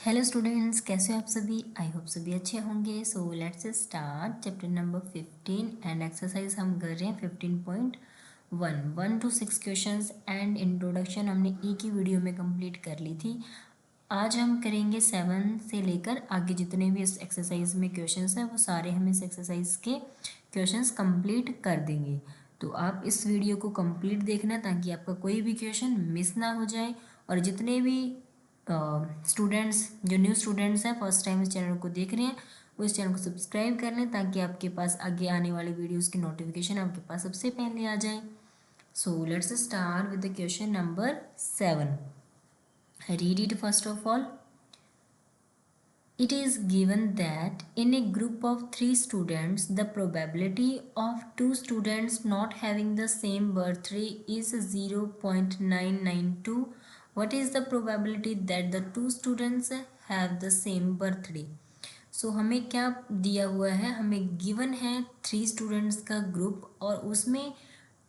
Hello students, कैसे हो आप सभी। आई होप सभी अच्छे होंगे। So let's start chapter number 15 and exercise हम कर रहे हैं 15.1 1 to 6 क्वेश्चंस एंड इंट्रोडक्शन हमने एक ही वीडियो में कंप्लीट कर ली थी। आज हम करेंगे 7 से लेकर आगे जितने भी इस एक्सरसाइज में क्वेश्चंस हैं वो सारे हम इस एक्सरसाइज के क्वेश्चंस कंप्लीट कर देंगे। तो आप इस वीडियो को कंप्लीट देखना ताकि आपका कोई भी क्वेश्चन मिस ना हो जाए। और जितने भी स्टूडेंट्स जो न्यू स्टूडेंट्स हैं फर्स्ट टाइम इस चैनल को देख रहे हैं वो इस चैनल को सब्सक्राइब कर लें ताकि आपके पास आगे आने वाली वीडियोस की नोटिफिकेशन आपके पास सबसे पहले आ जाए। So let's start with the question number 7। Read it first of all. It is given that in a group of 3 students, the probability of 2 students not having the same birthday is 0.992. What is the probability that the 2 students have the same birthday? So हमें क्या दिया हुआ है, हमें given है 3 students का group और उसमें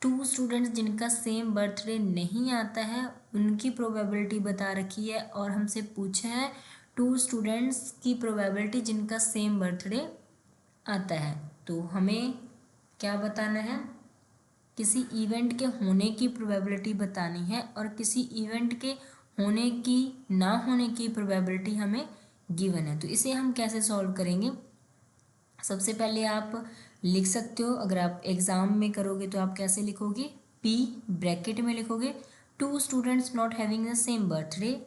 2 स्टूडेंट्स जिनका सेम बर्थडे नहीं आता है उनकी प्रोबेबिलिटी बता रखी है और हमसे पूछा है 2 स्टूडेंट्स की प्रोबेबिलिटी जिनका सेम बर्थडे आता है। तो हमें क्या बताना है, किसी इवेंट के होने की प्रोबेबिलिटी बतानी है और किसी इवेंट के होने की ना होने की प्रोबेबिलिटी हमें गिवन है। तो इसे हम कैसे सॉल्व करेंगे, सबसे पहले आप लिख सकते हो। अगर आप एग्ज़ाम में करोगे तो आप कैसे लिखोगे, P ब्रैकेट में लिखोगे 2 students not having the same birthday.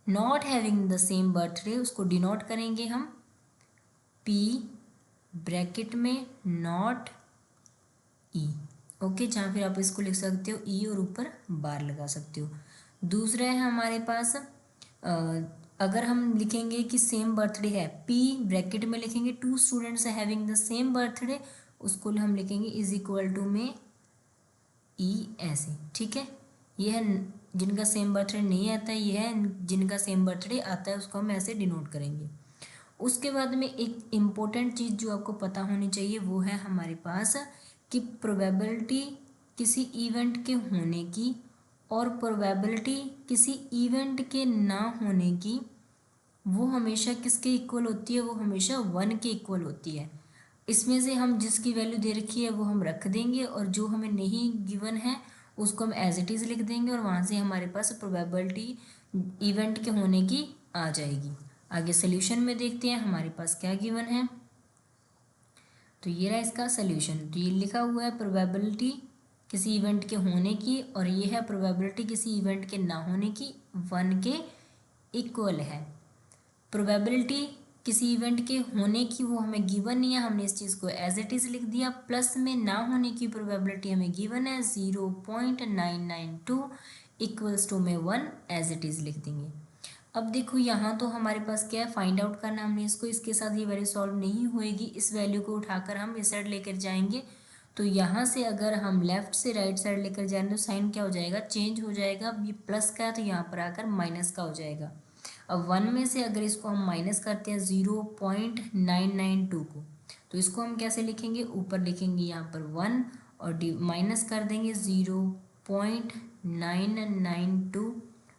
Not having the same birthday उसको डिनोट करेंगे हम P ब्रैकेट में नॉट E। ओके, जहाँ फिर आप इसको लिख सकते हो E और ऊपर बार लगा सकते हो। दूसरा है हमारे पास अगर हम लिखेंगे कि सेम बर्थडे है, P ब्रैकेट में लिखेंगे 2 students having the same birthday, उसको हम लिखेंगे इज इक्वल टू में E ऐसे। ठीक है, ये है जिनका सेम बर्थडे नहीं आता है, ये है जिनका सेम बर्थडे आता है, उसको हम ऐसे डिनोट करेंगे। उसके बाद में एक इम्पोर्टेंट चीज़ जो आपको पता होनी चाहिए वो है हमारे पास कि प्रोबेबिलिटी किसी इवेंट के होने की और प्रोबेबिलिटी किसी इवेंट के ना होने की वो हमेशा किसके इक्वल होती है, वो हमेशा 1 के इक्वल होती है। इसमें से हम जिसकी वैल्यू दे रखी है वो हम रख देंगे और जो हमें नहीं गिवन है उसको हम एज इट इज़ लिख देंगे और वहाँ से हमारे पास प्रोबेबिलिटी इवेंट के होने की आ जाएगी। आगे सोल्यूशन में देखते हैं हमारे पास क्या गिवन है। तो ये रहा इसका सोल्यूशन। तो ये लिखा हुआ है प्रोबेबिलिटी किसी इवेंट के होने की और ये है प्रोबेबिलिटी किसी इवेंट के ना होने की 1 के इक्वल है। प्रोबेबिलिटी किसी इवेंट के होने की वो हमें गिवन नहीं है, हमने इस चीज़ को एज इट इज़ लिख दिया। प्लस में ना होने की प्रोबेबिलिटी हमें गिवन है 0.992 इक्वल्स टू में 1 एज इट इज़ लिख देंगे। अब देखो यहाँ तो हमारे पास क्या है, फाइंड आउट करना हमने इसको, इसके साथ ये वैल्यू सॉल्व नहीं होएगी। इस वैल्यू को उठाकर हम इस साइड लेकर जाएंगे तो यहाँ से अगर हम लेफ्ट से राइट साइड लेकर जाएंगे तो साइन क्या हो जाएगा, चेंज हो जाएगा। अब ये प्लस का है तो यहाँ पर आकर माइनस का हो जाएगा। अब 1 में से अगर इसको हम माइनस करते हैं 0.992 को तो इसको हम कैसे लिखेंगे, ऊपर लिखेंगे यहाँ पर 1 और माइनस कर देंगे 0.992,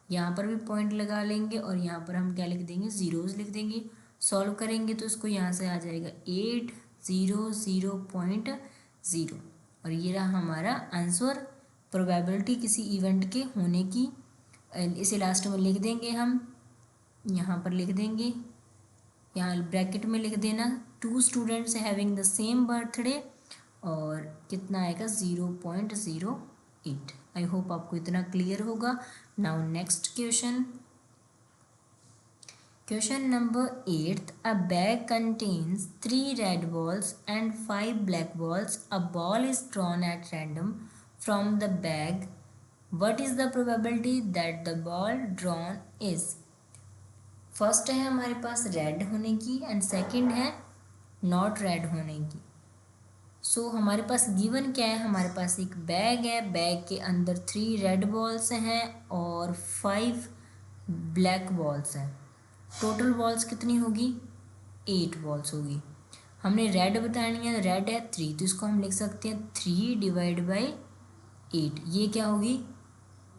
यहाँ पर भी पॉइंट लगा लेंगे और यहाँ पर हम क्या लिख देंगे, जीरोज लिख देंगे। सॉल्व करेंगे तो इसको यहाँ से आ जाएगा 800.0 और ये रहा हमारा आंसर, प्रोबेबिलिटी किसी इवेंट के होने की। इसे लास्ट में लिख देंगे हम, यहाँ पर लिख देंगे, यहाँ ब्रैकेट में लिख देना 2 students having the same birthday और कितना आएगा 0.08। आई होप आपको इतना क्लियर होगा। Now next question, question number 8। A bag contains 3 red balls and 5 black balls. A ball is drawn at random from the bag. What is the probability that the ball drawn is? First है हमारे पास red होने की and second है not red होने की। सो हमारे पास given क्या है, हमारे पास एक बैग है, बैग के अंदर 3 रेड बॉल्स हैं और 5 ब्लैक बॉल्स हैं। टोटल बॉल्स कितनी होगी, 8 बॉल्स होगी। हमने रेड बतानी है, रेड है 3 तो इसको हम लिख सकते हैं 3 डिवाइड बाई 8। ये क्या होगी,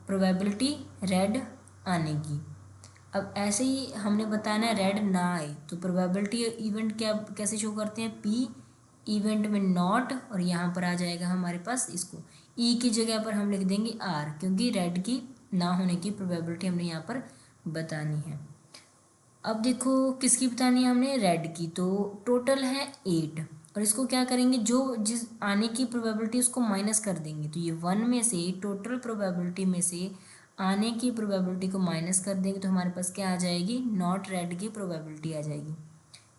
प्रोबेबिलिटी रेड आने की। अब ऐसे ही हमने बताना है रेड ना आए, तो प्रोबेबिलिटी इवेंट क्या कैसे शो करते हैं, पी इवेंट में नॉट, और यहाँ पर आ जाएगा हमारे पास इसको ई की जगह पर हम लिख देंगे आर, क्योंकि रेड की ना होने की प्रोबेबिलिटी हमने यहाँ पर बतानी है। अब देखो किसकी बतानी है हमने, रेड की, तो टोटल है 8, और इसको क्या करेंगे, जो जिस आने की प्रोबेबिलिटी उसको माइनस कर देंगे, तो ये 1 में से टोटल प्रोबेबिलिटी में से आने की प्रोबेबिलिटी को माइनस कर देंगे, तो हमारे पास क्या आ जाएगी, नॉट रेड की प्रोबेबिलिटी आ जाएगी।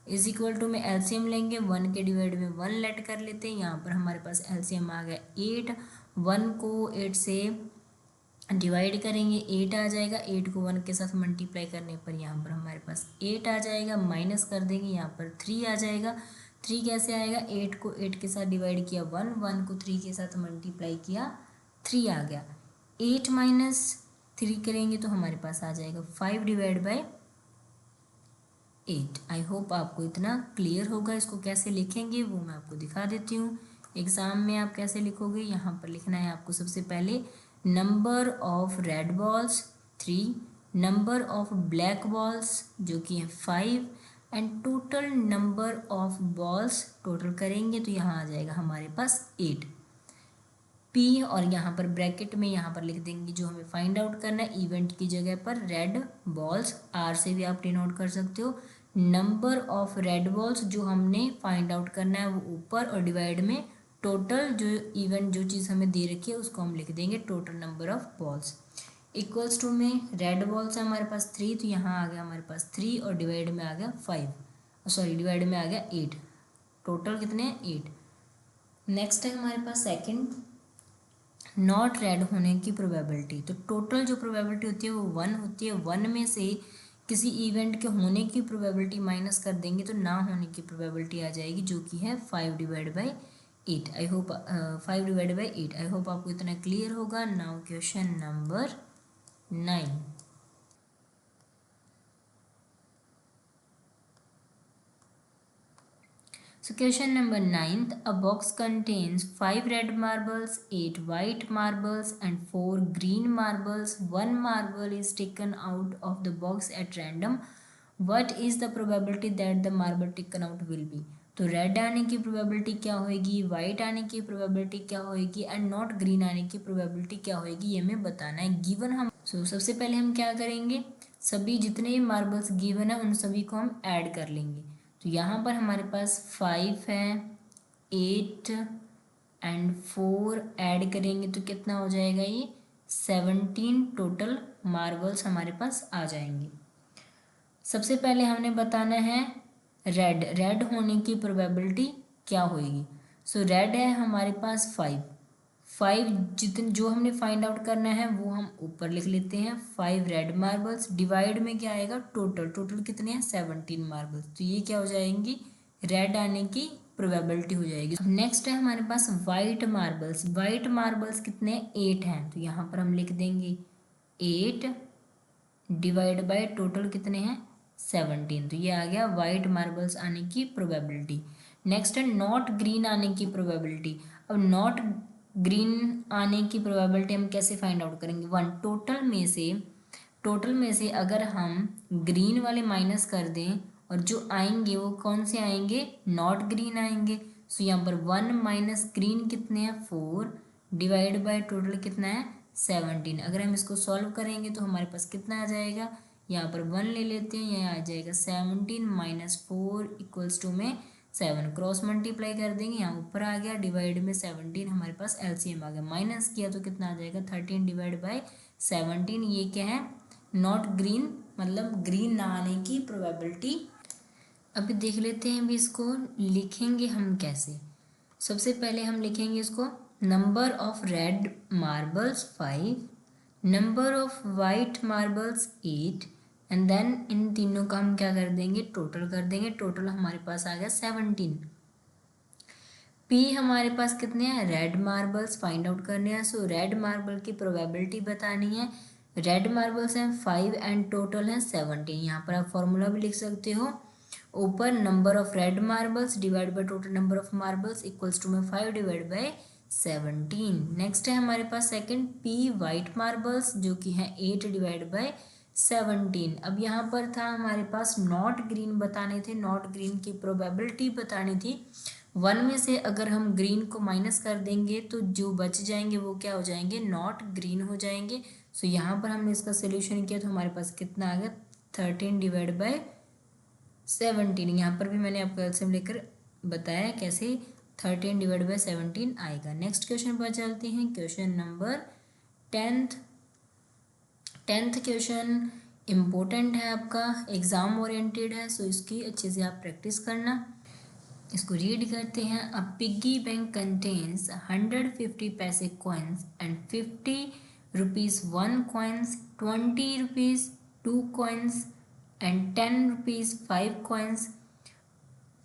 इज इक्वल टू में एलसीएम लेंगे, 1 के डिवाइड में 1 लेट कर लेते हैं, यहाँ पर हमारे पास एलसीएम आ गया 8, 1 को 8 से डिवाइड करेंगे 8 आ जाएगा, 8 को 1 के साथ मल्टीप्लाई करने पर यहाँ पर हमारे पास 8 आ जाएगा, माइनस कर देंगे यहाँ पर 3 आ जाएगा। 3 कैसे आएगा, 8 को 8 के साथ डिवाइड किया 1, 1 को 3 के साथ मल्टीप्लाई किया 3 आ गया। 8 माइनस 3 करेंगे तो हमारे पास आ जाएगा 5 डिवाइड बाई 8। आई होप आपको इतना क्लियर होगा। इसको कैसे लिखेंगे वो मैं आपको दिखा देती हूँ। एग्ज़ाम में आप कैसे लिखोगे, यहाँ पर लिखना है आपको सबसे पहले number of red balls 3, number of black balls जो कि है 5, and total number of balls total करेंगे तो यहाँ आ जाएगा हमारे पास 8 पी, और यहाँ पर ब्रैकेट में यहाँ पर लिख देंगे जो हमें फाइंड आउट करना है, इवेंट की जगह पर रेड बॉल्स, आर से भी आप डिनोट कर सकते हो। नंबर ऑफ रेड बॉल्स जो हमने फाइंड आउट करना है वो ऊपर, और डिवाइड में टोटल जो इवेंट जो चीज़ हमें दे रखी है उसको हम लिख देंगे total number of balls, equals to में रेड बॉल्स है हमारे पास 3, तो यहाँ आ गया हमारे पास 3, और डिवाइड में आ गया 5, सॉरी डिवाइड में आ गया 8, टोटल कितने हैं 8। नेक्स्ट है हमारे पास सेकंड, नॉट रेड होने की प्रोबेबिलिटी, तो टोटल जो प्रोबेबिलिटी होती है वो 1 होती है, 1 में से किसी इवेंट के होने की प्रोबेबिलिटी माइनस कर देंगे तो ना होने की प्रोबेबिलिटी आ जाएगी जो कि है 5 divide by 8। I hope 5 divide by 8, I hope आपको इतना क्लियर होगा। Now question number 9। So question number 9th, a box contains 5 red marbles, 8 white marbles and 4 green marbles. One marble is taken out of the box at random. What is the probability that the marble taken out will be? तो red आने की probability क्या होगी, white आने की probability क्या होगी, and not green आने की प्रोबेबिलिटी क्या होगी, ये हमें बताना है। गिवन हम सबसे पहले हम क्या करेंगे, सभी जितने भी मार्बल्स गिवन है उन सभी को हम ऐड कर लेंगे। तो यहाँ पर हमारे पास 5 है, 8 एंड 4 ऐड करेंगे तो कितना हो जाएगा, ये 17 टोटल मार्बल्स हमारे पास आ जाएंगे। सबसे पहले हमने बताना है रेड होने की प्रोबेबिलिटी क्या होगी। सो रेड है हमारे पास 5 जितने जो हमने फाइंड आउट करना है वो हम ऊपर लिख लेते हैं। 5 रेड मार्बल्स डिवाइड में क्या आएगा, टोटल कितने हैं 17 मार्बल्स, तो ये क्या हो जाएंगी, रेड आने की प्रोबेबिलिटी हो जाएगी। नेक्स्ट है हमारे पास वाइट मार्बल्स कितने 8 हैं, तो यहाँ पर हम लिख देंगे 8 डिवाइड बाय टोटल कितने हैं 17, तो ये आ गया वाइट मार्बल्स आने की प्रोबेबिलिटी। नेक्स्ट है नॉट ग्रीन आने की प्रोबेबिलिटी। अब नॉट ग्रीन आने की प्रोबेबिलिटी हम कैसे फाइंड आउट करेंगे, 1 टोटल में से अगर हम ग्रीन वाले माइनस कर दें और जो आएंगे वो कौन से आएंगे, नॉट ग्रीन आएंगे। सो यहाँ पर 1 माइनस ग्रीन कितने हैं 4 डिवाइड बाय टोटल कितना है 17। अगर हम इसको सॉल्व करेंगे तो हमारे पास कितना आ जाएगा, यहाँ पर 1 ले लेते हैं, यहाँ आ जाएगा 17 माइनस 4 इक्वल्स टू में 7, क्रॉस मल्टीप्लाई कर देंगे, यहाँ ऊपर आ गया डिवाइड में 17, हमारे पास एलसीएम आ गया, माइनस किया तो कितना आ जाएगा 13 डिवाइड बाय 17। ये क्या है, नॉट ग्रीन, मतलब ग्रीन ना आने की प्रोबेबिलिटी। अभी देख लेते हैं अभी इसको लिखेंगे हम कैसे। सबसे पहले हम लिखेंगे इसको, number of red marbles 5, number of white marbles 8, and then इन तीनों का हम क्या कर देंगे, टोटल कर देंगे। टोटल हमारे पास आ गया 17। पी हमारे पास कितने हैं, रेड मार्बल्स फाइंड आउट करने हैं। सो रेड मार्बल की प्रोबेबिलिटी बतानी है। रेड मार्बल्स हैं 5 एंड टोटल है 17। यहाँ पर आप फॉर्मूला भी लिख सकते हो, ऊपर number of red marbles divide by total number of marbles equals to में 5 डिवाइड बाय 17। नेक्स्ट है हमारे पास सेकंड, पी वाइट मार्बल्स जो कि है 8 डिवाइड बाय 17। अब यहाँ पर था हमारे पास नॉट ग्रीन बताने थे, नॉट ग्रीन की प्रोबेबिलिटी बतानी थी। 1 में से अगर हम ग्रीन को माइनस कर देंगे तो जो बच जाएंगे वो क्या हो जाएंगे, नॉट ग्रीन हो जाएंगे। सो यहाँ पर हमने इसका सोल्यूशन किया तो हमारे पास कितना आ गया, 13 डिवाइड बाय 17। यहाँ पर भी मैंने आपको एलसीएम लेकर बताया कैसे 13 डिवाइड बाय 17 आएगा। नेक्स्ट क्वेश्चन पर चलते हैं, question number 10th question important है, आपका एग्जाम ओरिएंटेड है, सो इसकी अच्छे से आप प्रैक्टिस करना। इसको रीड करते हैं। अ पिग्गी बैंक कंटेन्स 150 पैसे coins and 50 rupees 1 coins, 20 rupees 2 coins and 10 rupees 5 coins.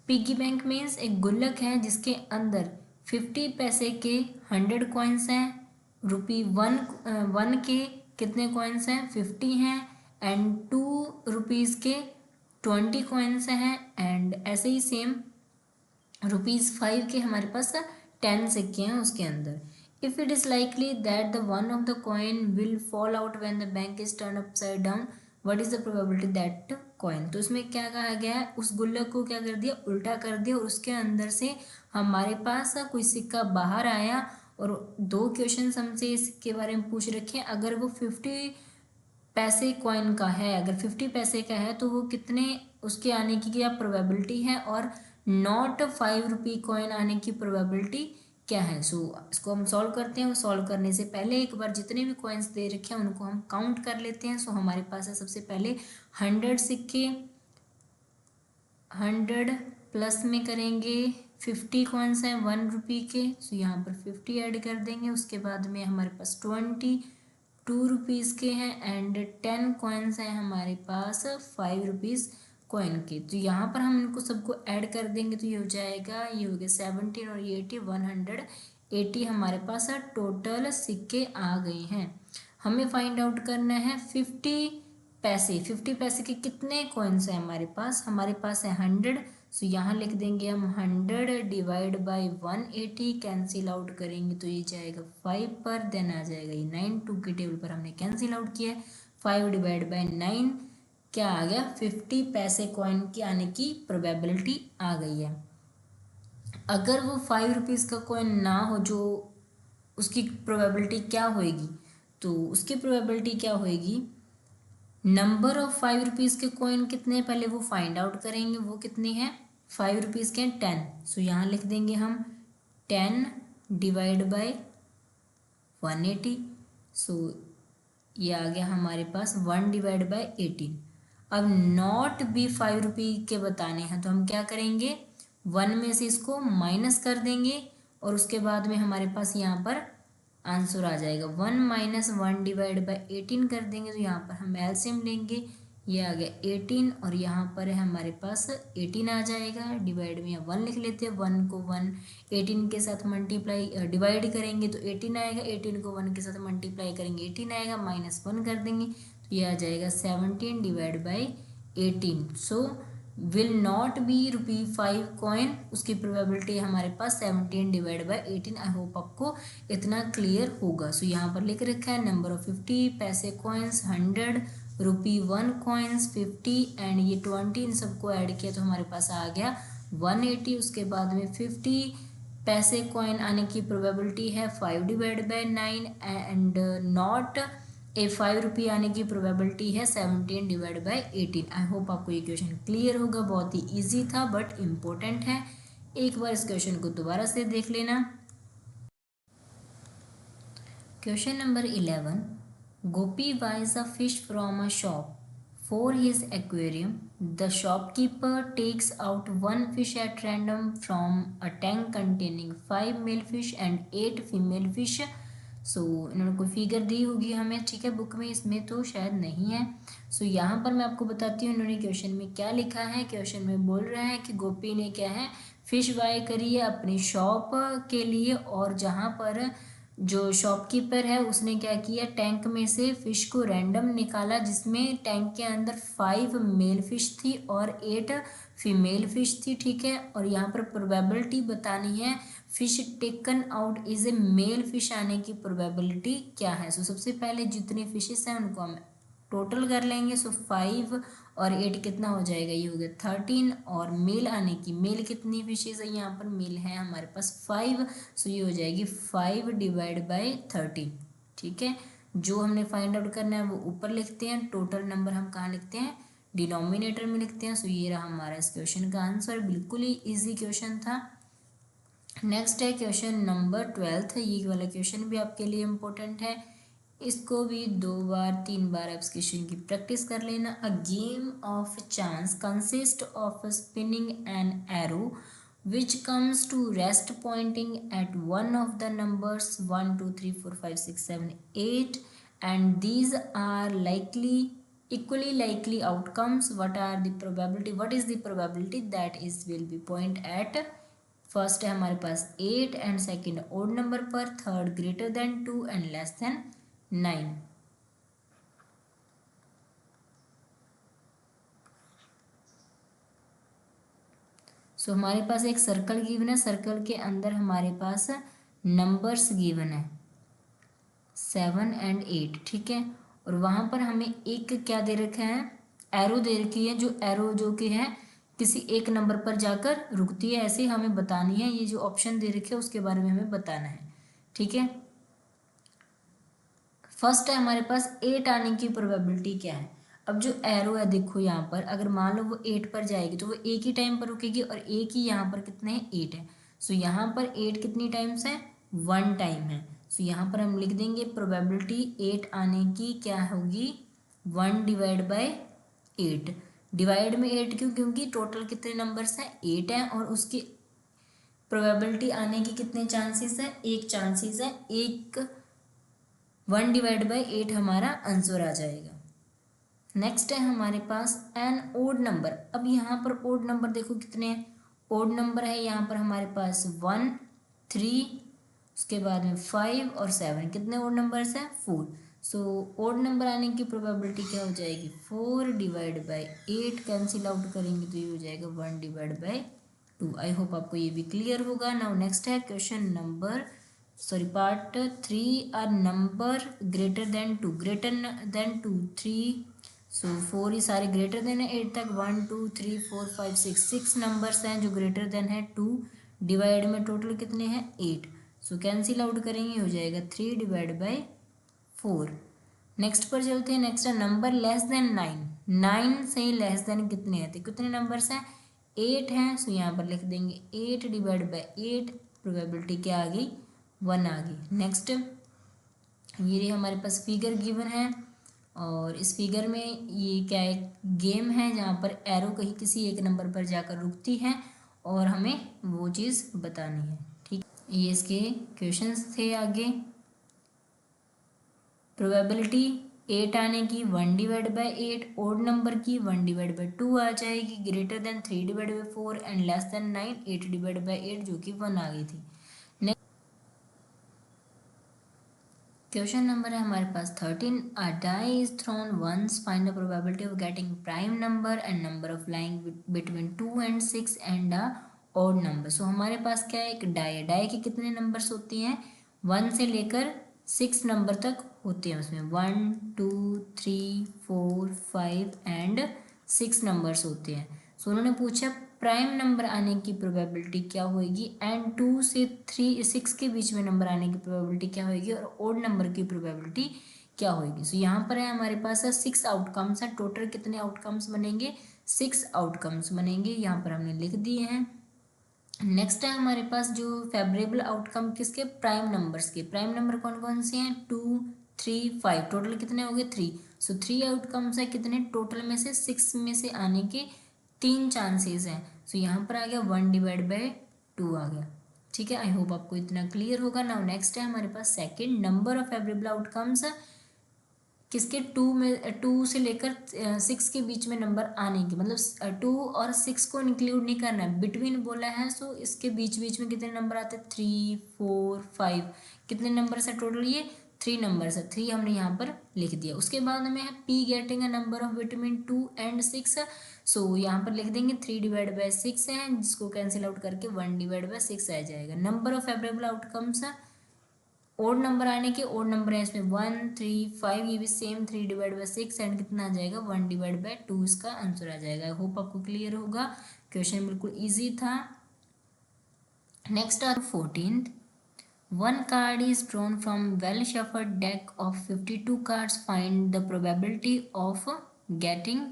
Piggy bank means एक गुल्लक है जिसके अंदर 50 पैसे के 100 कॉइन्स हैं, रुपी 1 के कितने कॉइन्स हैं, 50 हैं, एंड 2 रुपीज़ के 20 कॉइन्स हैं, एंड ऐसे ही सेम ₹5 के हमारे पास 10 सिक्के हैं उसके अंदर। If it is likely that the one of the coin will fall out when the bank is turn upside down, what is the probability that coin. तो उसमें क्या कहा गया है, उस गुल्लक को क्या कर दिया, उल्टा कर दिया, और उसके अंदर से हमारे पास कोई सिक्का बाहर आया, और 2 क्वेश्चन हमसे इस सिक्के के बारे में पूछ रखे हैं। अगर वो 50 पैसे कॉइन का है, अगर 50 पैसे का है तो वो कितने उसके आने की क्या प्रोबेबिलिटी है, और नॉट 5 रुपी कॉइन आने की प्रोबेबिलिटी क्या है। सो इसको हम सॉल्व करते हैं। सॉल्व करने से पहले एक बार जितने भी कॉइन्स दे रखे हैं उनको हम काउंट कर लेते हैं। सो हमारे पास है सबसे पहले 100 सिक्के, 100 प्लस में करेंगे 50 कॉइन्स हैं 1 रुपी के, सो यहाँ पर 50 ऐड कर देंगे। उसके बाद में हमारे पास 22 रुपीज़ के हैं, एंड 10 कॉइन्स हैं हमारे पास 5 रुपीज़ कॉइन के। तो यहाँ पर हम इनको सबको ऐड कर देंगे तो ये हो जाएगा, ये हो गया 17 और ये 80, 180 हमारे पास टोटल सिक्के आ गए हैं। हमें फाइंड आउट करना है 50 पैसे के कितने कॉइन्स हैं हमारे पास है 100। सो यहाँ लिख देंगे हम 100 डिवाइड बाई 180, कैंसिल आउट करेंगे तो ये जाएगा 5 पर, देन आ जाएगा ये 9, 2 के टेबल पर हमने कैंसिल आउट किया है। 5 डिवाइड बाई 9 क्या आ गया, 50 पैसे कॉइन की आने की प्रोबेबिलिटी आ गई है। अगर वो 5 रुपीज़ का कॉइन ना हो, जो उसकी प्रोबेबिलिटी क्या होएगी, तो उसकी प्रोबेबिलिटी क्या होएगी, नंबर ऑफ 5 रुपीज़ के कॉइन कितने पहले वो फाइंड आउट करेंगे, वो कितने हैं 5 रुपीज़ के 10। सो यहाँ लिख देंगे हम 10 डिवाइड बाई 180। सो ये आ गया हमारे पास 1 डिवाइड बाई 18। अब नॉट भी 5 रुपी के बताने हैं तो हम क्या करेंगे, 1 में से इसको माइनस कर देंगे, और उसके बाद में हमारे पास यहाँ पर आंसर आ जाएगा 1 माइनस 1 डिवाइड बाई 18 कर देंगे। तो यहाँ पर हम एलसीएम लेंगे, ये आ गया 18, और यहाँ पर है हमारे पास 18 आ जाएगा। डिवाइड में 1 लिख लेते हैं, 1 को 1 18 के साथ मल्टीप्लाई डिवाइड करेंगे तो 18 आएगा, 18 को 1 के साथ मल्टीप्लाई करेंगे 18 आएगा, माइनस 1 कर देंगे तो ये आ जाएगा 17 divide by 18। So will not be ₹5 coin, उसकी प्रोबेबिलिटी हमारे पास 17 डिवाइड बाई 18। आई होप आपको इतना क्लियर होगा। सो यहाँ पर लिख रखा है नंबर ऑफ 50 पैसे कॉइन्स 100, ₹1 कॉइन्स 50 एंड ये 20, इन सबको ऐड किया तो हमारे पास आ गया 180। उसके बाद में 50 पैसे कॉइन आने की प्रोबेबिलिटी है 5 डिवाइड बाई 9, एंड नॉट 5 रुपी आने की प्रोबेबिलिटी है 17 डिवाइड बाई 18। आई होप आपको ये क्वेश्चन क्लियर होगा। बहुत ही इजी था बट इम्पोर्टेंट है। एक बार इस क्वेश्चन को दोबारा से देख लेना। Question number 11, Gopi buys a fish from a shop for his aquarium. The shopkeeper takes out one fish at random from a tank containing 5 male fish and 8 female fish. सो इन्होंने कोई फिगर दी होगी हमें, ठीक है, बुक में, इसमें तो शायद नहीं है। सो यहाँ पर मैं आपको बताती हूँ इन्होंने क्वेश्चन में क्या लिखा है। क्वेश्चन में बोल रहा है कि गोपी ने क्या है, फिश बाय करी है अपनी शॉप के लिए, और जहाँ पर जो शॉपकीपर है उसने क्या किया, टैंक में से फिश को रैंडम निकाला, जिसमें टैंक के अंदर 5 मेल फिश थी और 8 फीमेल फिश थी, ठीक है। और यहाँ पर प्रोबेबिलिटी बतानी है, fish taken out is a male fish आने की प्रोबेबिलिटी क्या है। सो सबसे पहले जितने फिशेस हैं उनको हम टोटल कर लेंगे। सो 5 और 8 कितना हो जाएगा, ये हो गया 13। और मेल आने की, मेल कितनी फिशेज है यहाँ पर, मेल है हमारे पास 5। सो ये हो जाएगी 5 डिवाइड बाई 13। ठीक है, जो हमने फाइंड आउट करना है वो ऊपर लिखते हैं, टोटल नंबर हम कहाँ लिखते हैं, डिनोमिनेटर में लिखते हैं। सो ये रहा हमारा इस क्वेश्चन का आंसर, बिल्कुल ही ईजी क्वेश्चन था। नेक्स्ट है क्वेश्चन नंबर 12। ये वाला क्वेश्चन भी आपके लिए इम्पोर्टेंट है, इसको भी 2 बार 3 बार आप इस क्वेश्चन की प्रैक्टिस कर लेना। A game of chance consist of spinning an arrow which comes to rest pointing at one of the numbers 1 2 3 4 5 6 7 8 and these are likely equally likely outcomes. What is the probability that is will be point at, first है हमारे पास 8 and second odd number पर, third greater than 2 and less than 9। सो हमारे पास एक circle given है, circle के अंदर हमारे पास numbers given है 7 एंड 8। ठीक है, और वहाँ पर हमें एक क्या दे रखा है, एरो दे रखी है, जो एरो जो कि है किसी एक नंबर पर जाकर रुकती है, ऐसे हमें बतानी है। ये जो ऑप्शन दे रखे है उसके बारे में हमें बताना है। ठीक है, फर्स्ट है हमारे पास 8 आने की प्रोबेबिलिटी क्या है। अब जो एरो है देखो यहाँ पर, अगर मान लो वो 8 पर जाएगी तो वो एक ही टाइम पर रुकेगी, और एक ही यहाँ पर कितने हैं, 8 है। सो यहाँ पर 8 कितनी टाइम्स है, 1 टाइम है। सो यहाँ पर हम लिख देंगे प्रोबेबिलिटी 8 आने की क्या होगी, 1 डिवाइड बाई 8। डिवाइड में 8 क्यों, क्योंकि टोटल कितने नंबर्स हैं, 8 हैं, और उसकी प्रोबेबिलिटी आने की कितने चांसेस है, एक चांसेस है, एक 1 डिवाइड बाई 8 हमारा आंसर आ जाएगा। नेक्स्ट है हमारे पास एन ओड नंबर। अब यहाँ पर ओड नंबर देखो कितने हैं, ओड नंबर है यहाँ पर हमारे पास 1 3, उसके बाद में 5 और 7, कितने ओड नंबर्स हैं, 4। सो ओड नंबर आने की प्रोबेबिलिटी क्या हो जाएगी, 4 डिवाइड बाई 8, कैंसिल आउट करेंगे तो ये हो जाएगा 1 डिवाइड बाई 2। आई होप आपको ये भी क्लियर होगा। नाउ नेक्स्ट है question number part 3, a number greater than 2, greater than 2 3। सो 4 ही सारे ग्रेटर देन है 8 तक, 1 2 3 4 5 6 नंबर्स हैं जो ग्रेटर देन है 2। डिवाइड में टोटल कितने हैं, 8। सो कैंसिल आउट करेंगे हो जाएगा 3 डिवाइड बाई 4। नेक्स्ट पर चलते हैं। नेक्स्ट है नंबर लेस देन 9, 9 से लेस देन कितने हैं, तो कितने नंबर्स हैं, 8 हैं। सो यहाँ पर लिख देंगे 8 डिवाइड बाई 8, प्रोबेबिलिटी क्या आ गई, 1 आ गई। नेक्स्ट ये हमारे पास फिगर गिवन है, और इस फिगर में ये क्या है, गेम है जहाँ पर एरो कहीं किसी एक नंबर पर जाकर रुकती है और हमें वो चीज़ बतानी है। ठीक, ये इसके क्वेश्चंस थे। आगे प्रोबेबिलिटी 8 आने की 1 डिवाइड बाई 8, ओड नंबर की 1 डिवाइड बाई 2 आ जाएगी, greater than 3 divide by 4 and less than 9, 8 divide by 8 जो कि 1 आ गई थी। क्वेश्चन नंबर है हमारे पास 13, a die is thrown once, find the probability of getting prime number and number of lying between 2 and 6 and a odd number. So हमारे पास क्या है, एक डाई है, डाई के कितने नंबर्स होते हैं, 1 से लेकर 6 नंबर तक होते हैं, उसमें 1 2 3 4 5 एंड 6 नंबर्स होते हैं। सो उन्होंने पूछा प्राइम नंबर आने की प्रोबेबिलिटी क्या होगी, एंड 2 से 3 6 के बीच में नंबर आने की प्रोबेबिलिटी क्या होगी, और ओड नंबर की प्रोबेबिलिटी क्या होगी। सो यहाँ पर है हमारे पास 6 आउटकम्स हैं, टोटल कितने आउटकम्स बनेंगे, 6 आउटकम्स बनेंगे, यहाँ पर हमने लिख दिए हैं। नेक्स्ट है हमारे पास जो फेवरेबल आउटकम किसके, प्राइम नंबर्स के। प्राइम नंबर कौन कौन से हैं, 2 3 5, टोटल कितने हो गए, 3। सो 3 आउटकम्स है, कितने टोटल में से 6 में से आने के 3 चांसेस हैं। सो यहाँ पर आ गया 1 डिवाइड बाई 2 आ गया। ठीक है, आई होप आपको इतना क्लियर होगा। नाउ नेक्स्ट है हमारे पास second, number of favourable outcomes किसके, 2 से लेकर 6 के बीच में नंबर आने की, मतलब 2 और 6 को इंक्लूड नहीं करना है, बिटवीन बोला है। सो इसके बीच बीच में कितने नंबर आते हैं, 3 4 5, कितने नंबर है टोटल, ये 3 नंबर है, 3 हमने यहाँ पर लिख दिया। उसके बाद हमें है P getting a number of between 2 and 6। सो यहाँ पर लिख देंगे 3 डिवाइड बाई 6 है, जिसको कैंसिल आउट करके 1 डिवाइड बाई 6 आ जाएगा। Number of favourable outcomes odd number आने के, ओड नंबर है इसमें 1 3 5, ये भी सेम 3 डिवाइड बाई 6 एंड कितना आ जाएगा 1 डिवाइड बाई 2, इसका आंसर आ जाएगा। आई होप आपको क्लियर होगा, क्वेश्चन बिल्कुल ईजी था। Next are 14th, one card is drawn from well shuffled deck of 52 cards, find the probability of getting,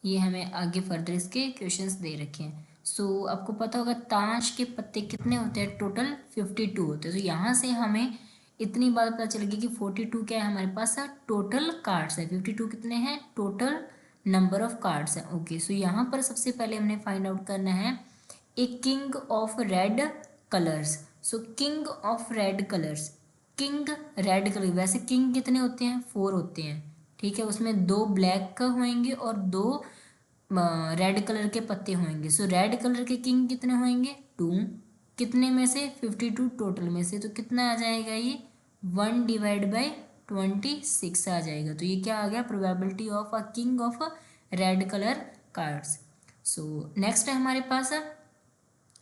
ये हमें आगे फर्दर इसके क्वेश्चंस दे रखे हैं। सो आपको पता होगा ताश के पत्ते कितने होते हैं, टोटल 52 होते हैं। तो यहाँ से हमें इतनी बात पता चलेगी कि 42 क्या है हमारे पास टोटल कार्ड्स है, 52 कितने हैं टोटल नंबर ऑफ कार्ड्स है। ओके, सो यहाँ पर सबसे पहले हमने फाइंड आउट करना है a king of red colours. So king of red colours, king red colour, वैसे किंग कितने होते हैं 4 होते हैं, ठीक है, उसमें 2 ब्लैक का होंगे और 2 रेड कलर के पत्ते होंगे। सो रेड कलर के किंग कितने होंगे 2, कितने में से 52 टोटल में से, तो कितना आ जाएगा ये 1 डिवाइड बाई 26 आ जाएगा। तो ये क्या आ गया probability of a king of red colour cards. So next है हमारे पास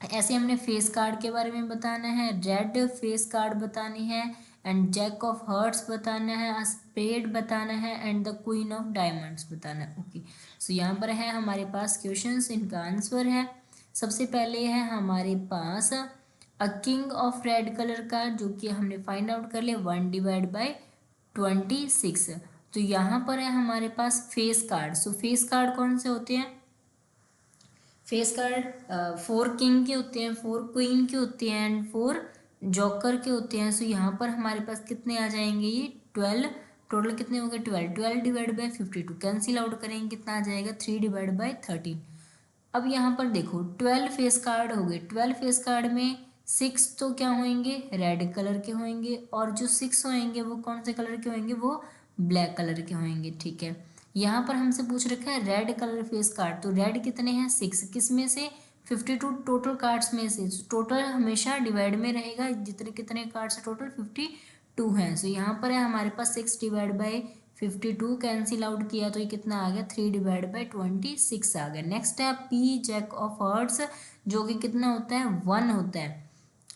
ऐसे हमने फेस कार्ड के बारे में बताना है, रेड फेस कार्ड बतानी है एंड जैक ऑफ हर्ट्स बताना है, स्पेड बताना है and the queen of diamonds बताना है। ओके, सो यहाँ पर है हमारे पास क्वेश्चंस, इनका आंसर है। सबसे पहले है हमारे पास a king of red colour का, जो कि हमने फाइंड आउट कर लिया 1 डिवाइड बाई 26। तो यहाँ पर है हमारे पास face card. So face card कौन से होते हैं, फेस कार्ड 4 किंग के होते हैं, 4 क्वीन के होते हैं एंड 4 जॉकर के होते हैं। सो यहाँ पर हमारे पास कितने आ जाएंगे ये 12, टोटल कितने हो गए 12, 12 डिवाइड बाई 52 कैंसिल आउट करेंगे कितना आ जाएगा 3 डिवाइड बाई 13। अब यहाँ पर देखो 12 फेस कार्ड हो गए, 12 फेस कार्ड में 6 तो क्या होंगे रेड कलर के होंगे और जो 6 होंगे वो कौन से कलर के होंगे, वो ब्लैक कलर के होंगे, ठीक है। यहाँ पर हमसे पूछ रखा है रेड कलर फेस कार्ड, तो रेड कितने हैं 6, किस में से 52 टोटल कार्ड्स में से, टोटल हमेशा डिवाइड में रहेगा, जितने कितने कार्ड्स टोटल 52 हैं। सो यहाँ पर है हमारे पास 6 डिवाइड बाई 52 कैंसिल आउट किया तो ये कितना आ गया 3 डिवाइड बाई 26 आ गया। नेक्स्ट है पी जैक ऑफ हर्ट्स, जो कि कितना होता है 1 होता है,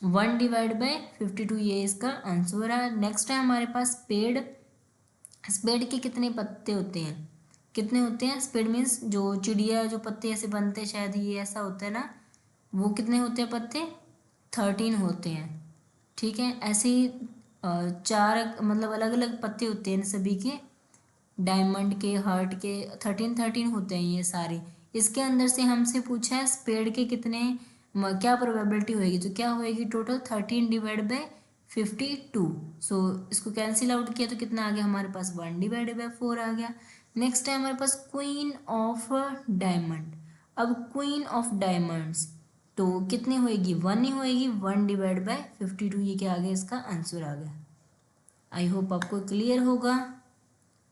1 डिवाइड बाई 52, ये इसका आंसर है। नेक्स्ट है हमारे पास स्पेड, स्पेड के कितने पत्ते होते हैं, कितने होते हैं, स्पेड मीन्स जो चिड़िया जो पत्ते ऐसे बनते हैं, शायद ये ऐसा होता है ना, वो कितने होते हैं पत्ते 13 होते हैं, ठीक है। ऐसे ही 4 मतलब अलग अलग पत्ते होते हैं सभी के, डायमंड के हार्ट के 13 होते हैं ये सारे। इसके अंदर से हमसे पूछा है स्पेड के कितने क्या प्रोबेबिलिटी होएगी, तो क्या होएगी टोटल 13 डिवाइड बाई 52। सो इसको कैंसिल आउट किया तो कितना आ गया हमारे पास 1 डिवाइड बाई 4 आ गया। नेक्स्ट है हमारे पास क्वीन ऑफ डायमंड। अब क्वीन ऑफ डायमंड्स तो कितनी होएगी 1 ही होएगी, 1 डिवाइड बाई 52, ये क्या आ गया इसका आंसर आ गया। आई होप आपको क्लियर होगा,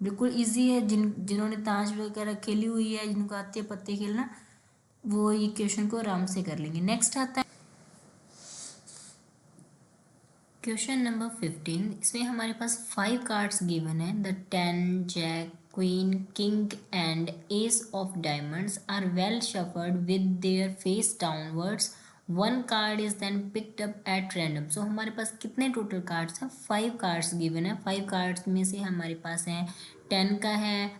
बिल्कुल इजी है। जिन्होंने ताश वगैरह खेली हुई है, जिनको आते हैं पत्ते खेलना, वो ये क्वेश्चन को आराम से कर लेंगे। नेक्स्ट आता है क्वेश्चन नंबर 15। इसमें हमारे पास 5 कार्ड्स गिवन है, the 10 jack queen king and ace of diamonds are well shuffled with their face downwards, 1 card is then picked up at random. So हमारे पास कितने टोटल कार्ड्स हैं 5 कार्ड्स गिवन है। 5 cards में से हमारे पास हैं 10 का है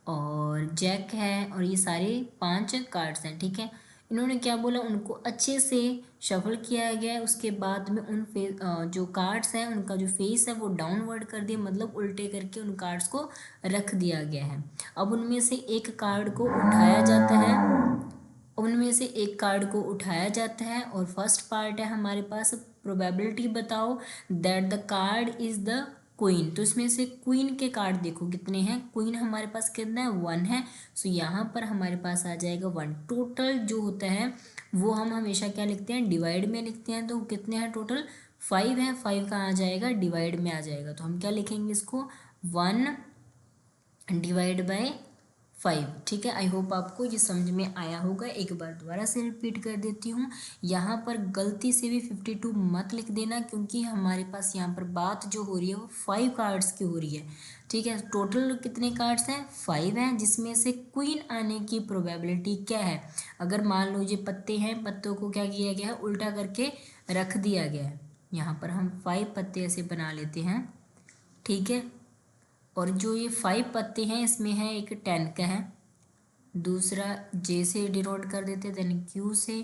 और जैक है और ये सारे 5 कार्ड्स हैं, ठीक है। इन्होंने क्या बोला, उनको अच्छे से शफल किया गया है, उसके बाद में उन जो कार्ड्स हैं उनका जो फेस है वो डाउनवर्ड कर दिया, मतलब उल्टे करके उन कार्ड्स को रख दिया गया है। अब उनमें से एक कार्ड को उठाया जाता है, उनमें से एक कार्ड को उठाया जाता है और फर्स्ट पार्ट है हमारे पास प्रोबेबिलिटी बताओ that the card is the queen. तो इसमें से क्वीन के कार्ड देखो कितने हैं, क्वीन हमारे पास कितना है 1 है। सो यहाँ पर हमारे पास आ जाएगा 1। टोटल जो होता है वो हम हमेशा क्या लिखते हैं डिवाइड में लिखते हैं, तो कितने हैं टोटल 5 है, 5 कहाँ आ जाएगा डिवाइड में आ जाएगा, तो हम क्या लिखेंगे इसको 1 डिवाइड बाय 5, ठीक है। आई होप आपको ये समझ में आया होगा। एक बार दोबारा से रिपीट कर देती हूँ, यहाँ पर गलती से भी 52 मत लिख देना, क्योंकि हमारे पास यहाँ पर बात जो हो रही है वो 5 कार्ड्स की हो रही है, ठीक है। टोटल कितने कार्ड्स हैं 5 हैं, जिसमें से क्वीन आने की प्रोबेबिलिटी क्या है। अगर मान लो ये पत्ते हैं, पत्तों को क्या किया गया है उल्टा करके रख दिया गया है, यहाँ पर हम 5 पत्ते ऐसे बना लेते हैं, ठीक है। और जो ये 5 पत्ते हैं इसमें है एक 10 का है, दूसरा जे से डिनोट कर देते हैं, देन क्यू से,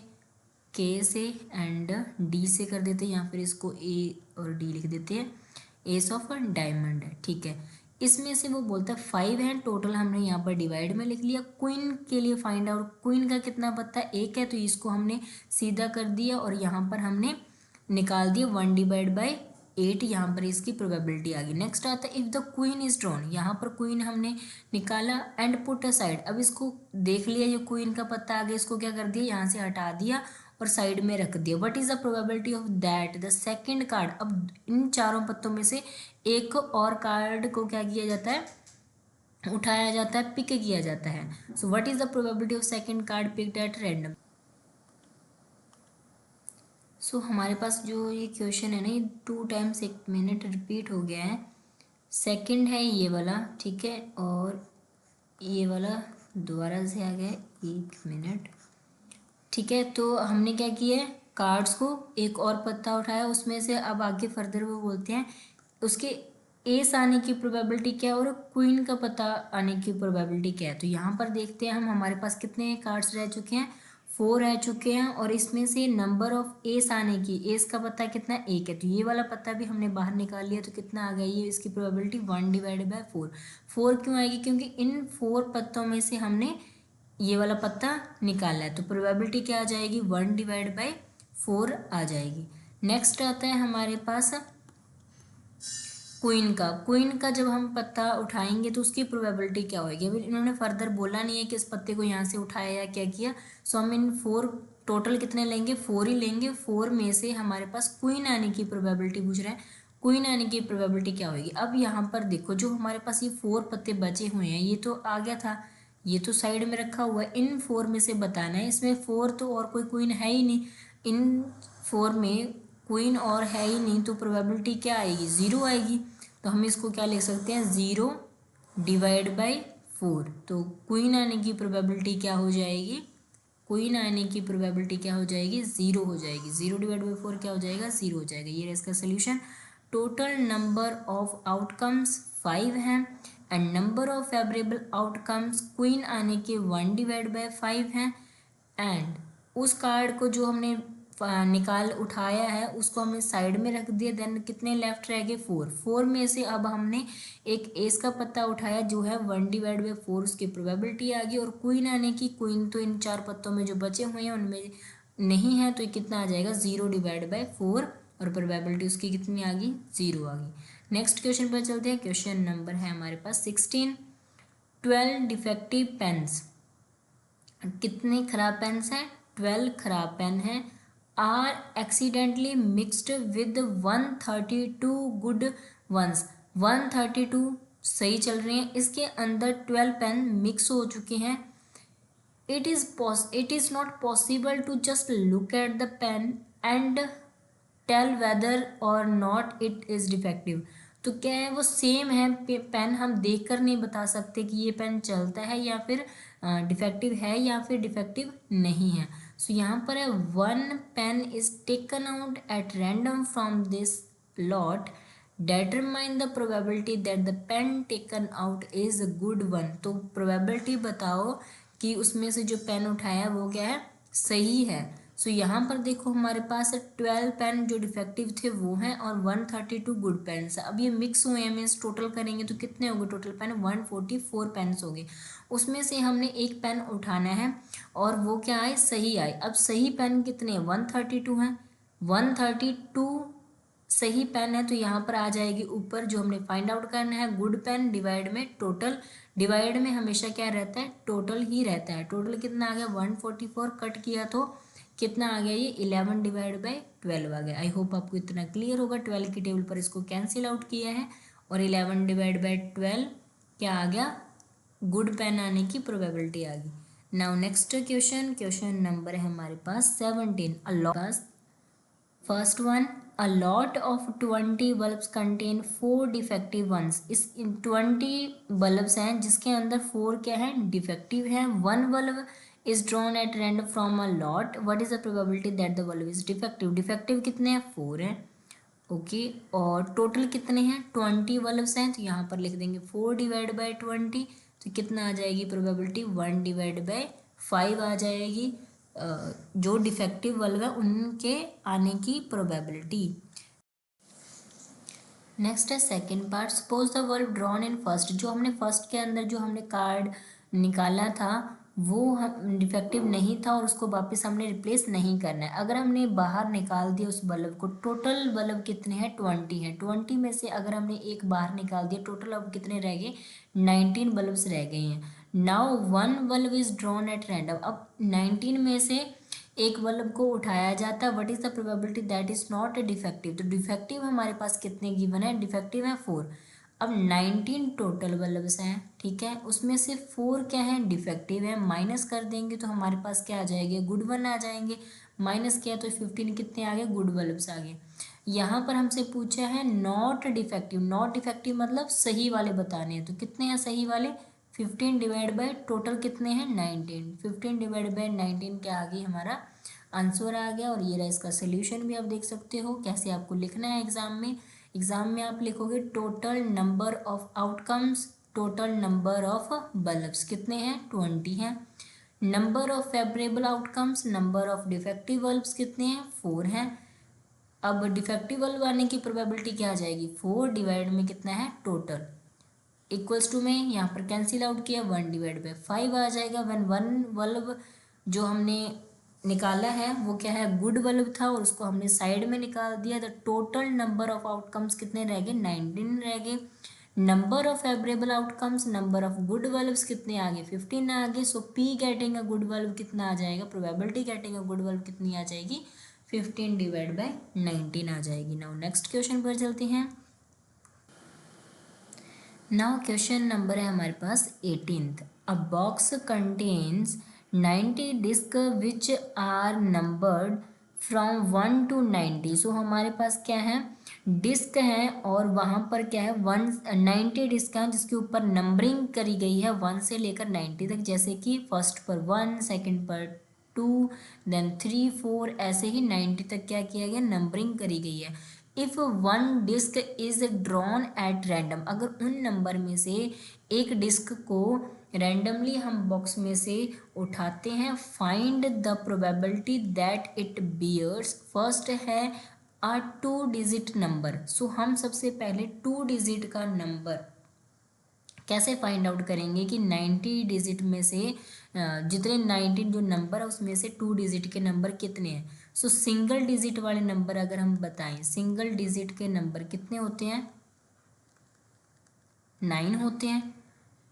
के से एंड डी से कर देते हैं, या फिर इसको ए और डी लिख देते हैं, एस ऑफ डायमंड है, ठीक है। इसमें से वो बोलता है 5 है टोटल, हमने यहाँ पर डिवाइड में लिख लिया। क्वीन के लिए फाइंड आउट, क्वीन का कितना पत्ता है, एक है, तो इसको हमने सीधा कर दिया और यहाँ पर हमने निकाल दिया 1 डिवाइड बाई 8, यहाँ पर इसकी प्रोबेबिलिटी आ गई। नेक्स्ट आता है if the queen is drawn, यहाँ पर क्वीन हमने निकाला एंड पुट असाइड, अब इसको देख लिया ये क्वीन का पत्ता आ गया, इसको क्या कर दिया, यहाँ से हटा दिया और साइड में रख दिया। What is the probability of that the second card, अब इन चारों पत्तों में से एक और कार्ड को क्या किया जाता है, उठाया जाता है, पिक किया जाता है। So what is the probability of second card picked at random. So हमारे पास जो ये क्वेश्चन है ना, ये 2 टाइम्स 1 मिनट रिपीट हो गया है। सेकंड है ये वाला, ठीक है, और ये वाला दोबारा से आ गया 1 मिनट, ठीक है। तो हमने क्या किया है, कार्ड्स को एक और पत्ता उठाया, उसमें से अब आगे फर्दर वो बोलते हैं उसके एस आने की प्रोबेबिलिटी क्या है और क्वीन का पता आने की प्रोबेबिलिटी क्या है। तो यहाँ पर देखते हैं हम, हमारे पास कितने कार्ड्स रह चुके हैं, 4 रह चुके हैं, और इसमें से नंबर ऑफ एस आने की, एस का पता कितना, 1 है, तो ये वाला पता भी हमने बाहर निकाल लिया, तो कितना आ गया ये, इसकी प्रोबेबिलिटी 1 डिवाइड बाई 4। 4 क्यों आएगी, क्योंकि इन 4 पत्तों में से हमने ये वाला पत्ता निकाला है, तो प्रोबेबिलिटी क्या आ जाएगी, 1 डिवाइड बाई 4 आ जाएगी। नेक्स्ट आता है हमारे पास क्वीन का। क्वीन का जब हम पत्ता उठाएंगे तो उसकी प्रोबेबिलिटी क्या होगी, अभी इन्होंने फर्दर बोला नहीं है कि इस पत्ते को यहाँ से उठाया या क्या किया। सो हम इन 4 टोटल कितने लेंगे, 4 ही लेंगे। 4 में से हमारे पास क्वीन आने की प्रोबेबिलिटी पूछ रहा है, क्वीन आने की प्रोबेबिलिटी क्या होगी। अब यहाँ पर देखो, जो हमारे पास ये 4 पत्ते बचे हुए हैं, ये तो आ गया था, ये तो साइड में रखा हुआ है, इन 4 में से बताना है, इसमें 4 तो और कोई क्वीन है ही नहीं, इन 4 में क्वीन और है ही नहीं, तो प्रोबेबिलिटी क्या आएगी, 0 आएगी। तो हम इसको क्या लिख सकते हैं, 0 डिवाइड बाई 4। तो क्वीन आने की प्रोबेबिलिटी क्या हो जाएगी, क्वीन आने की प्रोबेबिलिटी क्या हो जाएगी, 0 हो जाएगी। 0 डिवाइड बाई 4 क्या हो जाएगा, 0 हो जाएगा। ये इसका solution. Total number of outcomes 5 हैं and number of favourable outcomes queen आने के 1 डिवाइड बाई 5 हैं, एंड उस कार्ड को जो हमने निकाल उठाया है उसको हमने साइड में रख दिया। देन कितने लेफ्ट रह गए, 4 में से अब हमने एक एस का पत्ता उठाया जो है 1 डिवाइड बाई 4, उसकी प्रोबेबिलिटी आ गई। और क्वीन आने की, क्वीन तो इन 4 पत्तों में जो बचे हुए हैं उनमें नहीं है, तो ये कितना आ जाएगा, 0 डिवाइड बाई 4, और प्रोबेबिलिटी उसकी कितनी आ गई, 0 आ गई। नेक्स्ट क्वेश्चन पर चलते हैं। क्वेश्चन नंबर है हमारे पास 16। 12 डिफेक्टिव पेन्स, कितने खराब पेन्स हैं, 12 खराब पेन हैं, are accidentally mixed with 132 good ones. 132 सही चल रहे हैं, इसके अंदर 12 पेन मिक्स हो चुके हैं। It is not possible to just look at the pen and tell whether और नॉट इट इज़ डिफेक्टिव। तो क्या है, वो सेम है पेन, हम देख कर नहीं बता सकते कि ये पेन चलता है या फिर डिफेक्टिव है या फिर डिफेक्टिव नहीं है। सो यहाँ पर है 1 pen is taken out at random from this lot, determine the probability that the pen taken out is a good one। तो प्रोबेबिलिटी बताओ कि उसमें से जो पेन उठाया वो क्या है, सही है। सो यहाँ पर देखो हमारे पास 12 पेन जो डिफेक्टिव थे वो हैं और 132 गुड पेन्स है। अब ये मिक्स हुए हैं, मीन्स टोटल करेंगे तो कितने हो गए टोटल पेन, 144 पेन्स हो गए। उसमें से हमने एक पेन उठाना है और वो क्या आए, सही आए। अब सही पेन कितने हैं, 132 हैं। 132 सही पेन है तो यहाँ पर आ जाएगी ऊपर, जो हमने फाइंड आउट करना है गुड पेन डिवाइड में टोटल। डिवाइड में हमेशा क्या रहता है, टोटल ही रहता है। टोटल कितना आ गया, 144, कट किया तो कितना आ गया, ये 11 डिवाइड बाई 12 आ गया। आई होप आपको इतना क्लियर होगा। 12 की टेबल पर इसको कैंसिल आउट किया है और 11 डिवाइड बाई 12 क्या आ गया, गुड पेन आने की प्रोबेबिलिटी आ गई। Now next question, question number है हमारे पास 17। First one, a lot of 20 bulbs contain 4 defective ones। इस 20 बल्ब्स हैं जिसके अंदर 4 क्या है, डिफेक्टिव है। 1 bulb is drawn at random from a lot, what is the probability that the bulb is defective। Defective कितने हैं, 4 हैं। ओके। और टोटल कितने हैं, 20 बल्ब्स हैं, तो यहाँ पर लिख देंगे 4 डिवाइड बाई 20, तो कितना आ जाएगी प्रोबेबिलिटी, 1 डिवाइड बाई 5 आ जाएगी। जो डिफेक्टिव बल्ब है उनके आने की प्रोबेबिलिटी। नेक्स्ट है second part, suppose the bulb drawn in first, जो हमने फर्स्ट के अंदर जो हमने कार्ड निकाला था वो हम डिफेक्टिव नहीं था और उसको वापस हमने रिप्लेस नहीं करना है। अगर हमने बाहर निकाल दिया उस बल्ब को, टोटल बल्ब कितने हैं, 20 हैं, 20 में से अगर हमने एक बाहर निकाल दिया, टोटल अब कितने रह गए, 19 बल्ब्स रह गए हैं। Now 1 bulb is drawn at random, अब 19 में से एक बल्ब को उठाया जाता है, what is the probability that is not a defective, तो डिफेक्टिव हमारे पास कितने गिवन है, डिफेक्टिव है 4। अब 19 टोटल बल्ब्स हैं, ठीक है, उसमें से 4 क्या है, डिफेक्टिव है, माइनस कर देंगे तो हमारे पास क्या आ जाएंगे, गुड 1 आ जाएंगे, माइनस किया तो 15 कितने आ गए, गुड बल्ब्स आ गए। यहाँ पर हमसे पूछा है नॉट डिफेक्टिव, नॉट डिफेक्टिव मतलब सही वाले बताने हैं, तो कितने हैं सही वाले, 15 डिवाइड बाई टोटल कितने हैं 19, 15 डिवाइड बाई 19 क्या आ गई, हमारा आंसर आ गया। और ये रहा इसका सोल्यूशन भी आप देख सकते हो कैसे आपको लिखना है एग्जाम में। एग्जाम में आप लिखोगे total number of outcomes, total number of bulbs कितने हैं, 20 हैं। Number of favourable outcomes, number of defective bulbs कितने हैं, 4 हैं। अब डिफेक्टिव बल्ब आने की प्रोबेबिलिटी क्या आ जाएगी, 4 डिवाइड में कितना है टोटल, इक्वल्स टू में यहाँ पर कैंसिल आउट किया, 1 डिवाइड बाई 5 आ जाएगा। वन 1 बल्ब जो हमने निकाला है वो क्या है, गुड बल्ब था और उसको हमने साइड में निकाल दिया, तो टोटल नंबर ऑफ आउटकम्स कितने रह गए, 19 रह गए। Number of favourable outcomes, number of good bulbs कितने आ गए, 15 आ गए। So P getting a good bulb कितना आ जाएगा, probability getting a good bulb कितनी आ जाएगी, 15 डिवाइड बाई 19 आ जाएगी। नाउ नेक्स्ट क्वेश्चन पर चलते हैं। नाउ क्वेश्चन नंबर है हमारे पास 18th, a box contains 90 disc which are numbered from 1 to 90। So हमारे पास क्या है, डिस्क है और वहाँ पर क्या है 90 डिस्क हैं जिसके ऊपर नंबरिंग करी गई है 1 से लेकर 90 तक, जैसे कि फर्स्ट पर 1, सेकंड पर 2, देन 3, 4, ऐसे ही 90 तक क्या किया गया, नंबरिंग करी गई है। If one disc is drawn at random, अगर उन नंबर में से एक डिस्क को रैंडमली हम बॉक्स में से उठाते हैं, find the probability that it bears, first है अ 2 डिजिट नंबर। सो हम सबसे पहले 2 डिजिट का नंबर कैसे फाइंड आउट करेंगे कि 90 डिजिट में से जितने 19 जो नंबर है उसमें से 2 डिजिट के नंबर कितने हैं। सो सिंगल डिजिट वाले नंबर अगर हम बताएं, सिंगल डिजिट के नंबर कितने होते हैं, 9 होते हैं,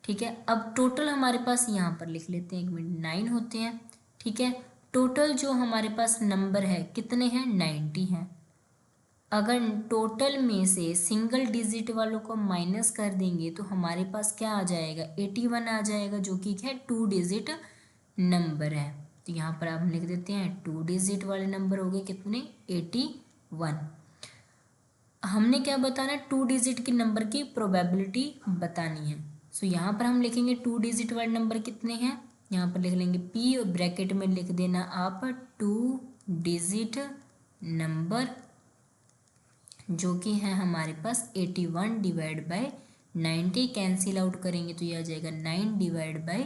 ठीक है। अब टोटल हमारे पास यहाँ पर लिख लेते हैं, 1 मिनट, 9 होते हैं, ठीक है। टोटल जो हमारे पास नंबर है कितने हैं, 90 हैं। अगर टोटल में से सिंगल डिजिट वालों को माइनस कर देंगे तो हमारे पास क्या आ जाएगा, 81 आ जाएगा, जो कि क्या है 2 डिजिट नंबर है। तो यहाँ पर आप लिख देते हैं 2 डिजिट वाले नंबर हो गए कितने, 81। हमने क्या बताना है, 2 डिजिट के नंबर की प्रोबेबिलिटी बतानी है। सो यहाँ पर हम लिखेंगे 2 डिजिट वाले नंबर कितने हैं, यहाँ पर लिख लेंगे पी और ब्रैकेट में लिख देना आप 2 डिजिट नंबर, जो कि है हमारे पास 81 डिवाइड बाई 90, कैंसिल आउट करेंगे तो ये आ जाएगा 9 डिवाइड बाई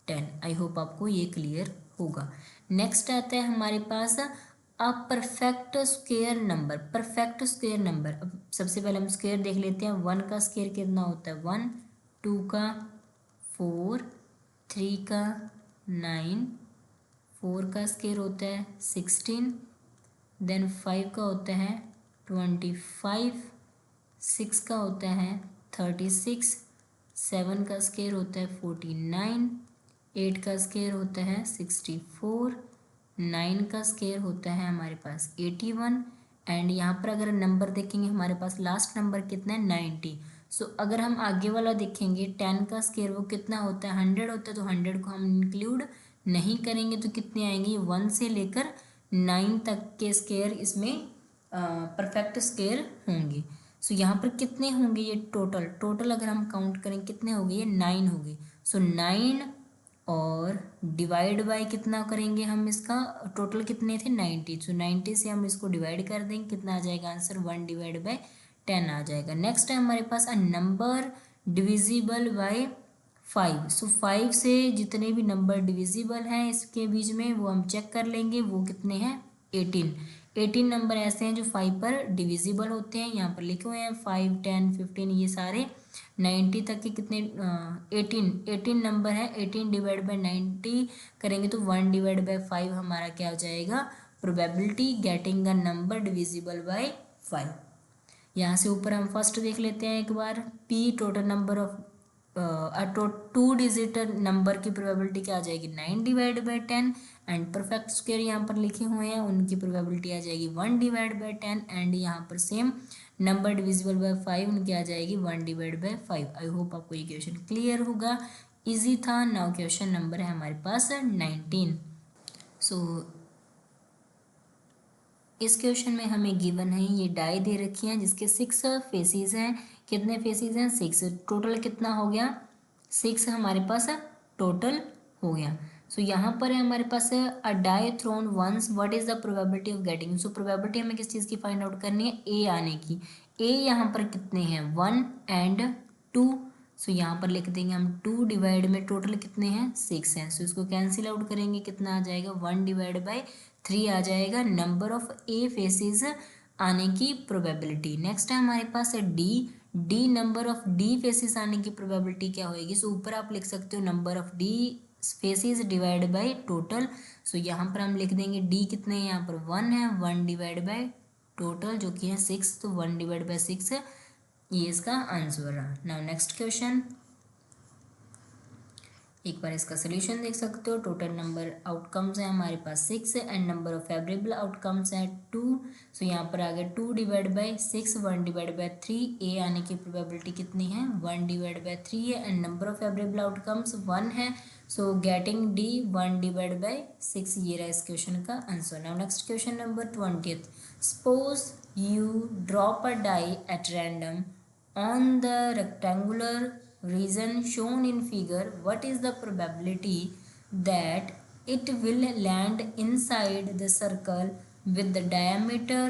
10। आई होप आपको ये क्लियर होगा। नेक्स्ट आता है हमारे पास a perfect square number, perfect square number. अब सबसे पहले हम स्क्वायर देख लेते हैं, 1 का स्क्वायर कितना होता है, 1, 2 का 4, 3 का 9, 4 का स्क्वायर होता है 16, देन 5 का होता है 25, 6 का होता है 36, 7 का स्क्वायर होता है 49, 8 का स्क्वायर होता है 64, 9 का स्क्वायर होता है हमारे पास 81। एंड यहाँ पर अगर नंबर देखेंगे हमारे पास लास्ट नंबर कितना है, 90। सो अगर हम आगे वाला देखेंगे 10 का स्क्वायर वो कितना होता है, 100 होता है, तो 100 को हम इंक्लूड नहीं करेंगे तो कितने आएंगे, 1 से लेकर 9 तक के स्क्वायर इसमें परफेक्ट स्क्वायर होंगे। सो यहाँ पर कितने होंगे ये टोटल, टोटल अगर हम काउंट करें कितने हो गए, ये 9 हो गए। सो 9 और डिवाइड बाय कितना करेंगे हम, इसका टोटल कितने थे 90, सो 90 से हम इसको डिवाइड कर देंगे, कितना आ जाएगा आंसर 1/10 आ जाएगा। नेक्स्ट है हमारे पास अ नंबर डिविजिबल बाय 5, सो 5 से जितने भी नंबर डिविजिबल हैं इसके बीच में वो हम चेक कर लेंगे, वो कितने हैं 18 नंबर ऐसे हैं जो 5 पर डिविजिबल होते हैं, यहाँ पर लिखे हुए हैं 5, 10, 15 ये सारे 90 तक के कितने 18 नंबर है। 18 डिवाइड बाई 90 करेंगे तो 1/5 हमारा क्या हो जाएगा, probability getting a number divisible by 5। यहाँ से ऊपर हम फर्स्ट देख लेते हैं एक बार, P total number of two digit number की प्रोबेबिलिटी क्या आ जाएगी 9/10 एंड परफेक्ट स्क्वायर यहाँ पर लिखे हुए हैं उनकी प्रोबेबिलिटी आ जाएगी 1/10 एंड यहाँ पर सेम नंबर डिविजिबल बाय 5 उनकी आ जाएगी 1/5। आई होप आपको ये क्वेश्चन क्लियर होगा, इजी था। नाउ क्वेश्चन नंबर है हमारे पास 19। सो इस क्वेश्चन में हमें गिवन है ये डाई दे रखी है जिसके 6 फेसेस हैं, कितने फेसेस हैं 6, टोटल कितना हो गया 6 हमारे पास टोटल हो गया। सो यहाँ पर है हमारे पास a die thrown once, what is the probability of getting, so probability हमें किस चीज़ की फाइंड आउट करनी है, ए आने की। ए यहाँ पर कितने हैं 1 एंड 2, सो यहाँ पर लिख देंगे हम 2 डिवाइड में टोटल कितने हैं 6 हैं, सो इसको कैंसिल आउट करेंगे, कितना आ जाएगा 1/3 आ जाएगा नंबर ऑफ ए फेसेस आने की प्रोबेबिलिटी। नेक्स्ट है हमारे पास the number of the faces आने की प्रोबेबिलिटी क्या होएगी, सो ऊपर आप लिख सकते हो number of the faces divide by total, so यहाँ पर हम लिख देंगे डी कितने हैं यहाँ पर 1 है, 1 डिवाइड बाय टोटल जो कि है 6, तो 1/6 ये इसका आंसर रहा। नाउ नेक्स्ट क्वेश्चन, एक बार इसका सोल्यूशन देख सकते हो। टोटल नंबर आउटकम्स है हमारे पास 6 and number of favourable outcomes है 2, सो यहाँ पर आ गया 2/6, 1/3, ए आने की प्रोबेबिलिटी कितनी है 1/3 है and number of favourable outcomes 1 है, सो गेटिंग डी 1/6 ये रहा इस क्वेश्चन का answer. Now next question number 20, suppose you drop a die at random on the rectangular region shown in figure, what is the probability that it will land inside the circle with the diameter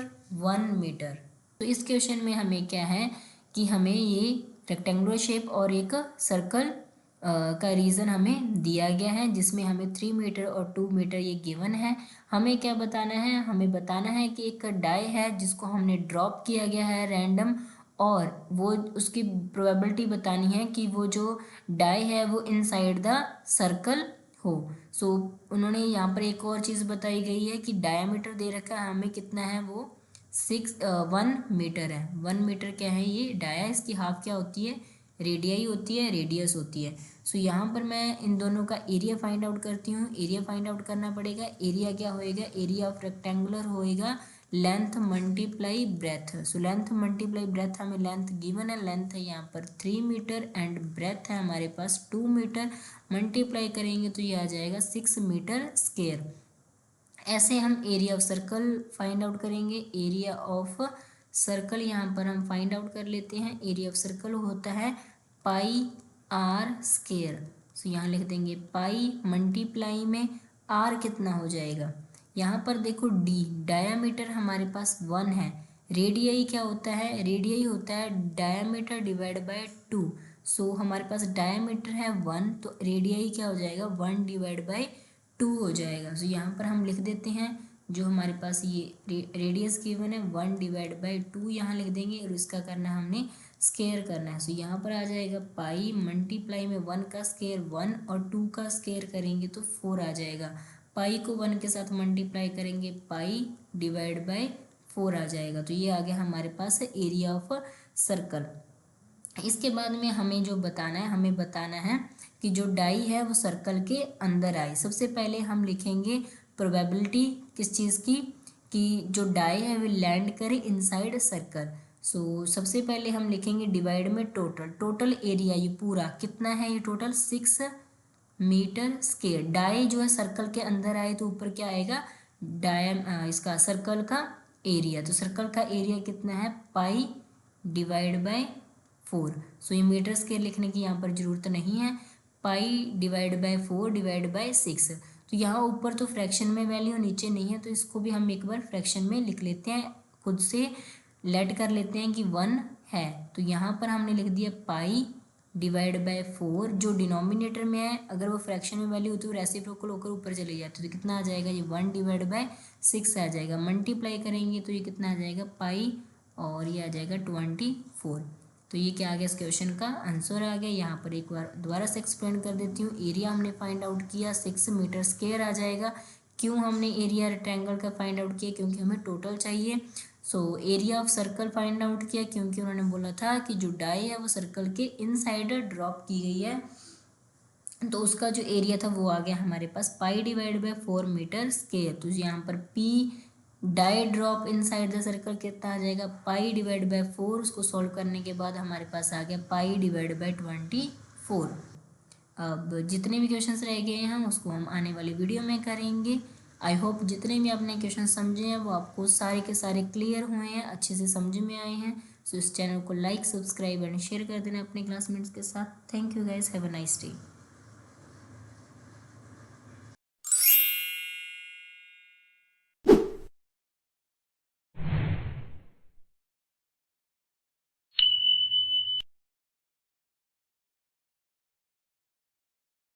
1 meter। तो इस question में हमें क्या है कि हमें ये rectangular shape और एक सर्कल का रीज़न हमें दिया गया है जिसमें हमें 3 मीटर और 2 मीटर ये गिवन है। हमें क्या बताना है, हमें बताना है कि एक डाई है जिसको हमने ड्रॉप किया गया है रैंडम, और वो उसकी प्रोबेबिलिटी बतानी है कि वो जो डाई है वो इनसाइड द सर्कल हो। सो उन्होंने यहाँ पर एक और चीज़ बताई गई है कि डायमीटर दे रखा है हमें कितना है, वो 1 मीटर है। 1 मीटर क्या है ये डाया, इसकी हाफ क्या होती है रेडियाई होती है, रेडियस होती है। सो यहाँ पर मैं इन दोनों का एरिया फाइंड आउट करती हूँ। एरिया फाइंड आउट करना पड़ेगा, एरिया क्या होएगा, एरिया ऑफ रेक्टेंगुलर होएगा length multiply breath. So length multiply breath, हमें लेंथ गिवन है, लेंथ है यहाँ पर 3 मीटर एंड ब्रेथ है हमारे पास 2 मीटर, मल्टीप्लाई करेंगे तो ये आ जाएगा 6 मीटर स्क्वायर। ऐसे हम area of circle find out करेंगे। एरिया ऑफ सर्कल यहाँ पर हम फाइंड आउट कर लेते हैं। एरिया ऑफ सर्कल होता है पाई आर स्क्वायर, सो यहाँ लिख देंगे पाई मल्टीप्लाई में आर कितना हो जाएगा, यहाँ पर देखो डी डायामीटर हमारे पास 1 है, रेडियाई क्या होता है, रेडियाई होता है डायामीटर डिवाइड बाय 2, सो हमारे पास डायामीटर है 1 तो रेडियाई क्या हो जाएगा 1/2 हो जाएगा। सो यहाँ पर हम लिख देते हैं जो हमारे पास ये रेडियस गिवन है 1/2 यहाँ लिख देंगे और इसका करना है हमने स्क्वायर करना है। सो यहाँ पर आ जाएगा पाई मल्टीप्लाई में 1 का स्क्वायर 1 और 2 का स्क्वायर करेंगे तो 4 आ जाएगा। पाई को 1 के साथ मल्टीप्लाई करेंगे पाई डिवाइड बाय 4 आ जाएगा। तो ये आ गया हमारे पास एरिया ऑफ सर्कल। इसके बाद में हमें जो बताना है, हमें बताना है कि जो डाई है वो सर्कल के अंदर आए। सबसे पहले हम लिखेंगे प्रोबेबिलिटी किस चीज़ की, कि जो डाई है वो लैंड करे इनसाइड सर्कल। सो सबसे पहले हम लिखेंगे डिवाइड में टोटल एरिया, ये पूरा कितना है, ये टोटल 6 मीटर स्क्वायर। डाई जो है सर्कल के अंदर आए तो ऊपर क्या आएगा इसका सर्कल का एरिया, तो सर्कल का एरिया कितना है पाई डिवाइड बाय 4। सो ये मीटर स्क्वायर लिखने की यहाँ पर ज़रूरत नहीं है, पाई डिवाइड बाय 4 डिवाइड बाय 6। तो यहाँ ऊपर तो फ्रैक्शन में वैल्यू, नीचे नहीं है, तो इसको भी हम एक बार फ्रैक्शन में लिख लेते हैं, खुद से लेट कर लेते हैं कि 1 है। तो यहाँ पर हमने लिख दिया पाई डिवाइड बाय 4, जो डिनोमिनेटर में है, अगर वो फ्रैक्शन में वैल्यू होती है वो रेसिप्रोकल होकर ऊपर चली जाती है, तो कितना आ जाएगा, ये 1 डिवाइड बाय 6 आ जाएगा। मल्टीप्लाई करेंगे तो ये कितना आ जाएगा, पाई, और ये आ जाएगा 24। तो ये क्या आ गया, इस क्वेश्चन का आंसर आ गया। यहाँ पर एक बार दोबारा से एक्सप्लेन कर देती हूँ। एरिया हमने फाइंड आउट किया 6 मीटर स्क्वायर आ जाएगा। क्यों हमने एरिया रेक्टेंगल का फाइंड आउट किया, क्योंकि हमें टोटल चाहिए। So area of circle find out किया, क्योंकि उन्होंने बोला था कि जो डाई है वो सर्कल के इनसाइड ड्रॉप की गई है, तो उसका जो एरिया था वो आ गया हमारे पास pi divide by 4 metre square. तो यहाँ पर P die drop inside the circle कितना आ जाएगा, पाई डिवाइड बाय 4। उसको सॉल्व करने के बाद हमारे पास आ गया पाई डिवाइड बाय 24। अब जितने भी क्वेश्चंस रह गए हैं उसको हम आने वाली वीडियो में करेंगे। आई होप जितने भी आपने क्वेश्चन समझे हैं वो आपको सारे के सारे क्लियर हुए हैं, अच्छे से समझ में आए हैं। सो इस चैनल को लाइक, सब्सक्राइब एंड शेयर कर देना अपने क्लासमेट्स के साथ। Thank you guys, have a nice day.